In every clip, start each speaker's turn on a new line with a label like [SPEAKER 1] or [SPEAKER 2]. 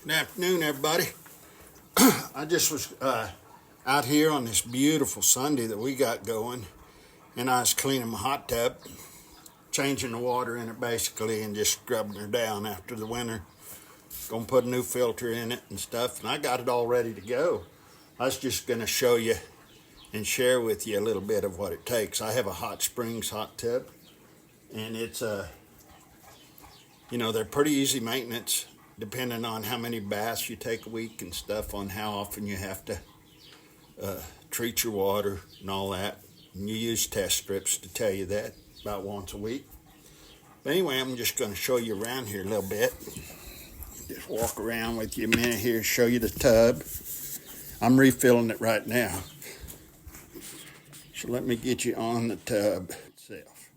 [SPEAKER 1] Good afternoon, everybody. I just was out here on this beautiful Sunday that we got going, and I was cleaning my hot tub, changing the water in it basically, and just scrubbing her down after the winter. Gonna put a new filter in it and stuff, and I got it all ready to go. I was just gonna show you and share with you a little bit of what it takes. I have a Hot Springs hot tub, and it's they're pretty easy maintenance, depending on how many baths you take a week and stuff, on how often you have to treat your water and all that. And you use test strips to tell you that about once a week. But anyway, I'm just going to show you around here a little bit. Just walk around with you a minute here, show you the tub. I'm refilling it right now. So let me get you on the tub itself.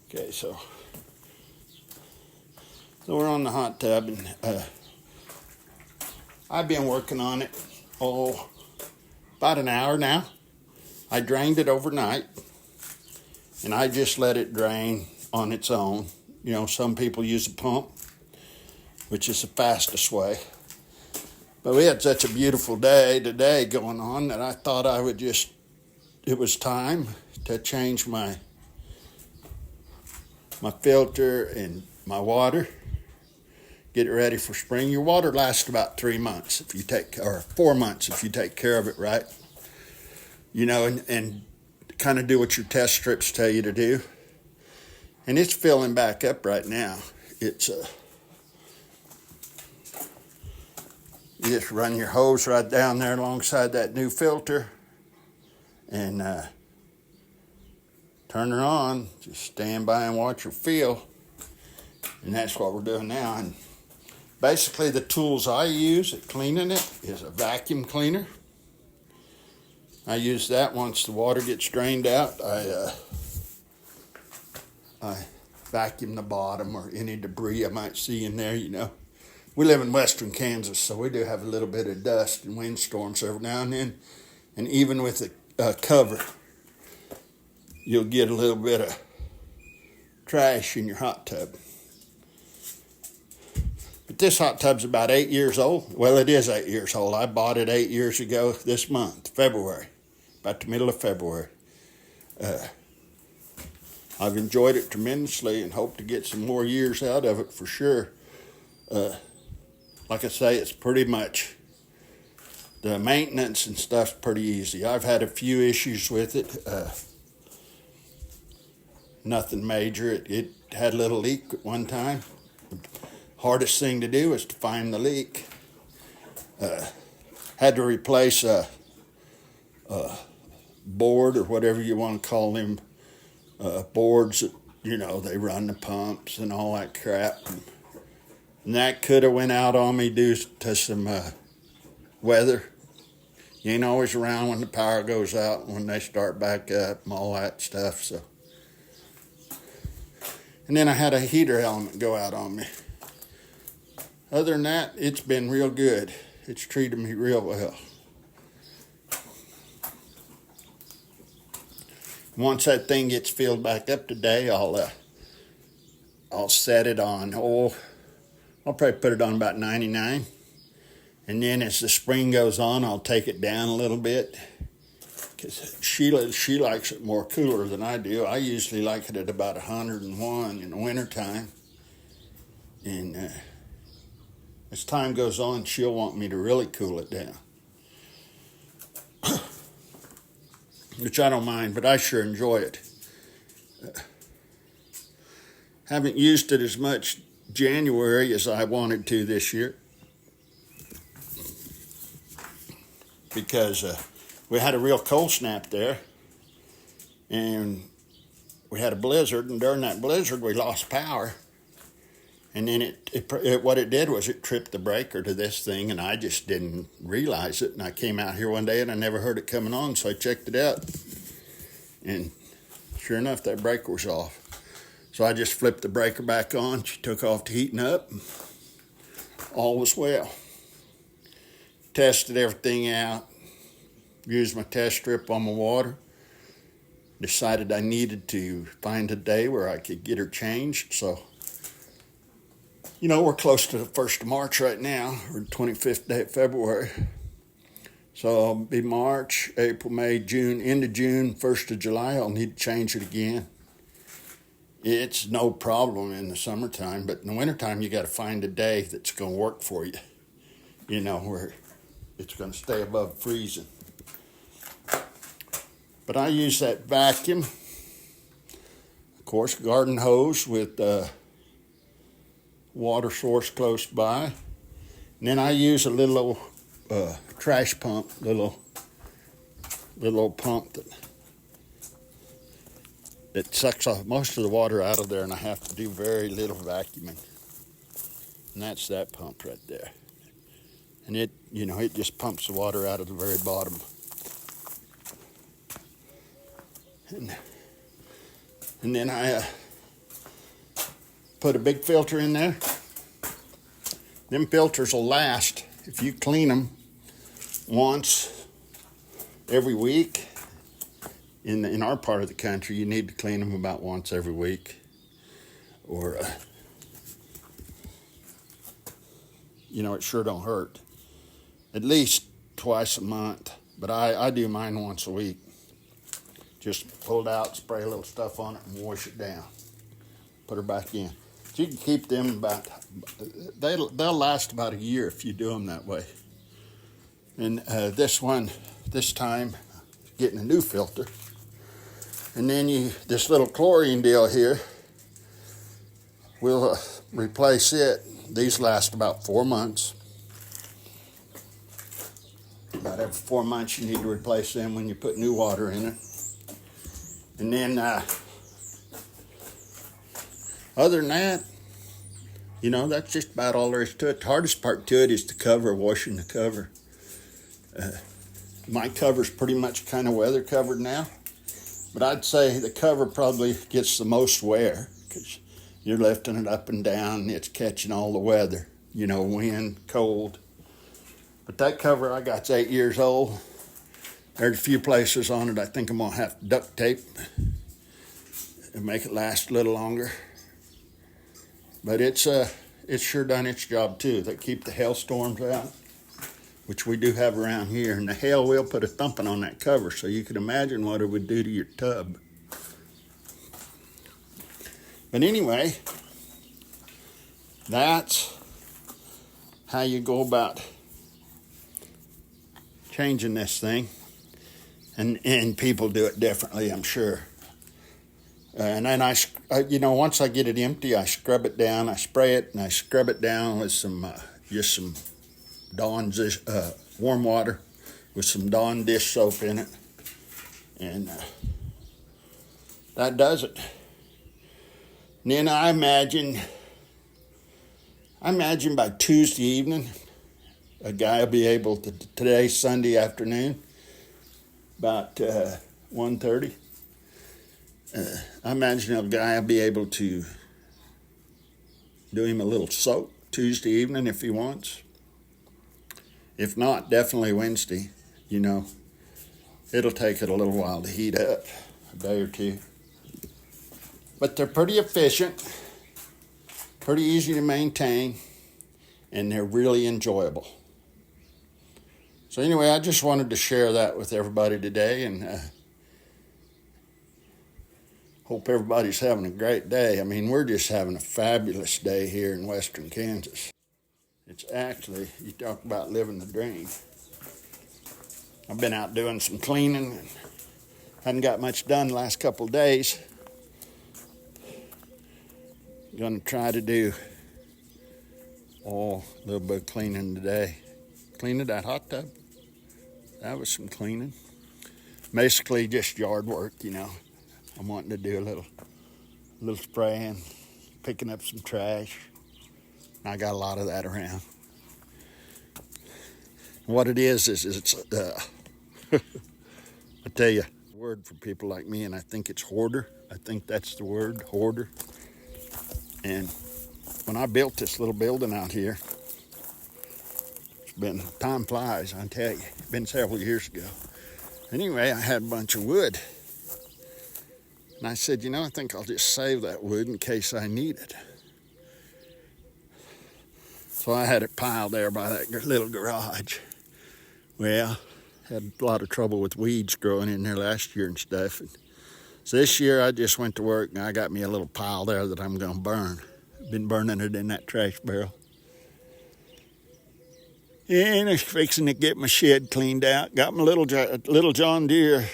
[SPEAKER 1] Okay, so we're on the hot tub, and I've been working on it, about an hour now. I drained it overnight, and I just let it drain on its own. You know, some people use a pump, which is the fastest way. But we had such a beautiful day today going on that I thought it was time to change my filter and my water. Get it ready for spring. Your water lasts about 3 months or 4 months if you take care of it right. You know, and kind of do what your test strips tell you to do. And it's filling back up right now. It's you just run your hose right down there alongside that new filter and turn her on. Just stand by and watch her fill. And that's what we're doing now. And basically, the tools I use at cleaning it is a vacuum cleaner. I use that once the water gets drained out. I vacuum the bottom or any debris I might see in there, you know. We live in western Kansas, so we do have a little bit of dust and windstorms every now and then. And even with the cover, you'll get a little bit of trash in your hot tub. But this hot tub's about 8 years old. Well, it is 8 years old. I bought it 8 years ago this month, February, about the middle of February. I've enjoyed it tremendously and hope to get some more years out of it for sure. Like I say, it's pretty much, the maintenance and stuff's pretty easy. I've had a few issues with it. Nothing major. It had a little leak at one time. Hardest thing to do is to find the leak. Had to replace a board or whatever you want to call them, boards that, you know, they run the pumps and all that crap. And that could have went out on me due to some weather. You ain't always around when the power goes out, when they start back up and all that stuff. So, and then I had a heater element go out on me. Other than that, it's been real good. It's treated me real well. Once that thing gets filled back up today, I'll set it on. I'll probably put it on about 99. And then as the spring goes on, I'll take it down a little bit. Because she likes it more cooler than I do. I usually like it at about 101 in the wintertime. And as time goes on, she'll want me to really cool it down. Which I don't mind, but I sure enjoy it. Haven't used it as much January as I wanted to this year. Because we had a real cold snap there. And we had a blizzard, and during that blizzard we lost power. And then what it did was it tripped the breaker to this thing, and I just didn't realize it. And I came out here one day, and I never heard it coming on, so I checked it out. And sure enough, that breaker was off. So I just flipped the breaker back on. She took off to heating up. All was well. Tested everything out. Used my test strip on my water. Decided I needed to find a day where I could get her changed, so You know, we're close to the 1st of March right now, or the 25th day of February. So it'll be March, April, May, June, end of June, 1st of July, I'll need to change it again. It's no problem in the summertime, but in the wintertime, you got to find a day that's going to work for you, you know, where it's going to stay above freezing. But I use that vacuum, of course, garden hose with water source close by. And then I use a little old trash pump, little old pump that sucks off most of the water out of there, and I have to do very little vacuuming. And that's that pump right there. And it, you know, it just pumps the water out of the very bottom. And then I put a big filter in there. Them filters will last if you clean them once every week. In our part of the country, you need to clean them about once every week, or you know, it sure don't hurt. At least twice a month, but I do mine once a week. Just pull it out, spray a little stuff on it, and wash it down. Put her back in. So you can keep them about, they'll last about a year if you do them that way. And this time, getting a new filter. And then this little chlorine deal here, we'll replace it. These last about 4 months. About every 4 months you need to replace them when you put new water in it. And then, other than that, you know, that's just about all there is to it. The hardest part to it is the cover, washing the cover. My cover's pretty much kind of weather covered now. But I'd say the cover probably gets the most wear because you're lifting it up and down and it's catching all the weather, you know, wind, cold. But that cover I got's 8 years old. There's a few places on it I think I'm going to have to duct tape and make it last a little longer. But it's sure done its job too. They keep the hailstorms out, which we do have around here, and the hail will put a thumping on that cover, so you can imagine what it would do to your tub. But anyway, that's how you go about changing this thing, and people do it differently, I'm sure. And then I, you know, once I get it empty, I scrub it down, I spray it, and I scrub it down with some Dawn warm water with some Dawn dish soap in it, and that does it. And then I imagine by Tuesday evening, a guy will be able to. Today's Sunday afternoon, about 1:30. I imagine a guy will be able to do him a little soak Tuesday evening if he wants. If not, definitely Wednesday. You know, it'll take it a little while to heat up, a day or two. But they're pretty efficient, pretty easy to maintain, and they're really enjoyable. So anyway, I just wanted to share that with everybody today, and hope everybody's having a great day. I mean, we're just having a fabulous day here in western Kansas. It's actually, you talk about living the dream. I've been out doing some cleaning and hadn't got much done the last couple of days. Gonna try to do a little bit of cleaning today. Cleaning that hot tub. That was some cleaning. Basically just yard work, you know. I'm wanting to do a little spraying, picking up some trash. I got a lot of that around. What it is it's I tell you, a word for people like me, and I think it's hoarder. I think that's the word, hoarder. And when I built this little building out here, time flies, I tell you. It's been several years ago. Anyway, I had a bunch of wood. And I said, you know, I think I'll just save that wood in case I need it. So I had it piled there by that little garage. Well, had a lot of trouble with weeds growing in there last year and stuff. So this year I just went to work and I got me a little pile there that I'm going to burn. I've been burning it in that trash barrel. And I'm fixing to get my shed cleaned out. Got my little John Deere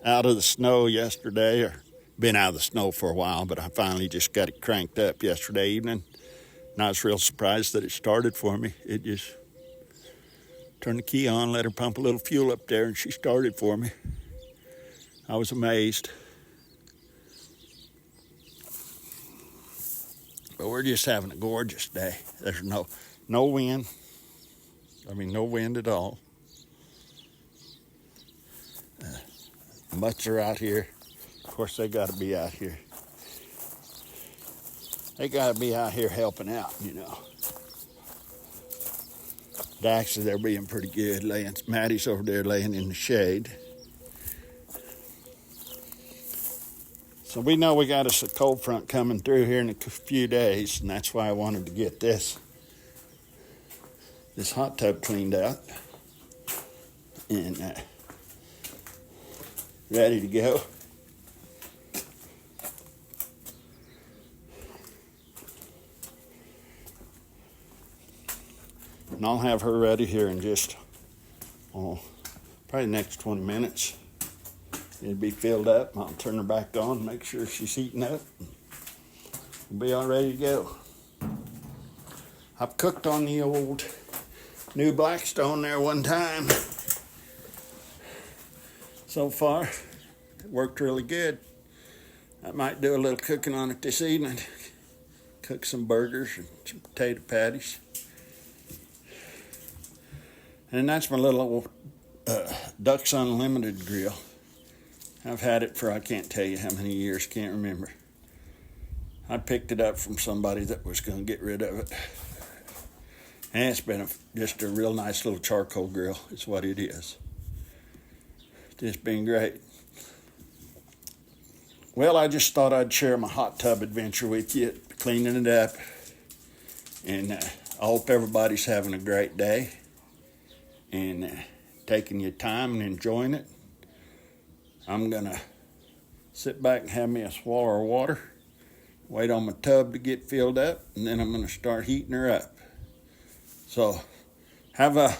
[SPEAKER 1] out of the snow yesterday, or been out of the snow for a while, but I finally just got it cranked up yesterday evening. And I was real surprised that it started for me. It just turned the key on, let her pump a little fuel up there, and she started for me. I was amazed. But we're just having a gorgeous day. There's no wind. I mean, no wind at all. The mutts are out here. Of course, they got to be out here. They got to be out here helping out, you know. Actually, they're being pretty good. Maddie's over there laying in the shade. So we know we got us a cold front coming through here in a few days, and that's why I wanted to get this hot tub cleaned out and ready to go. And I'll have her ready here in just, probably the next 20 minutes. It'll be filled up. I'll turn her back on, make sure she's heating up. We'll be all ready to go. I've cooked on the old new Blackstone there one time. So far, it worked really good. I might do a little cooking on it this evening. Cook some burgers and some potato patties. And that's my little old Ducks Unlimited grill. I've had it for I can't tell you how many years, can't remember. I picked it up from somebody that was going to get rid of it. And it's been just a real nice little charcoal grill, is what it is. Just been great. Well, I just thought I'd share my hot tub adventure with you, cleaning it up. And I hope everybody's having a great day and taking your time and enjoying it. I'm going to sit back and have me a swallow of water, wait on my tub to get filled up, and then I'm going to start heating her up. So have a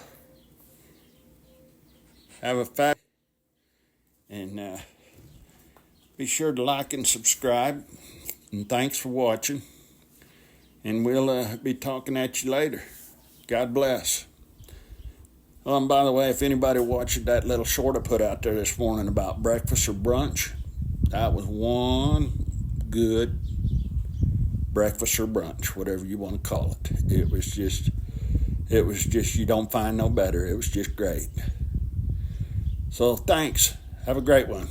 [SPEAKER 1] fab, and be sure to like and subscribe, and thanks for watching, and we'll be talking at you later. God bless. And by the way, if anybody watched that little short I put out there this morning about breakfast or brunch, that was one good breakfast or brunch, whatever you want to call it. It was just, you don't find no better. It was just great. So thanks. Have a great one.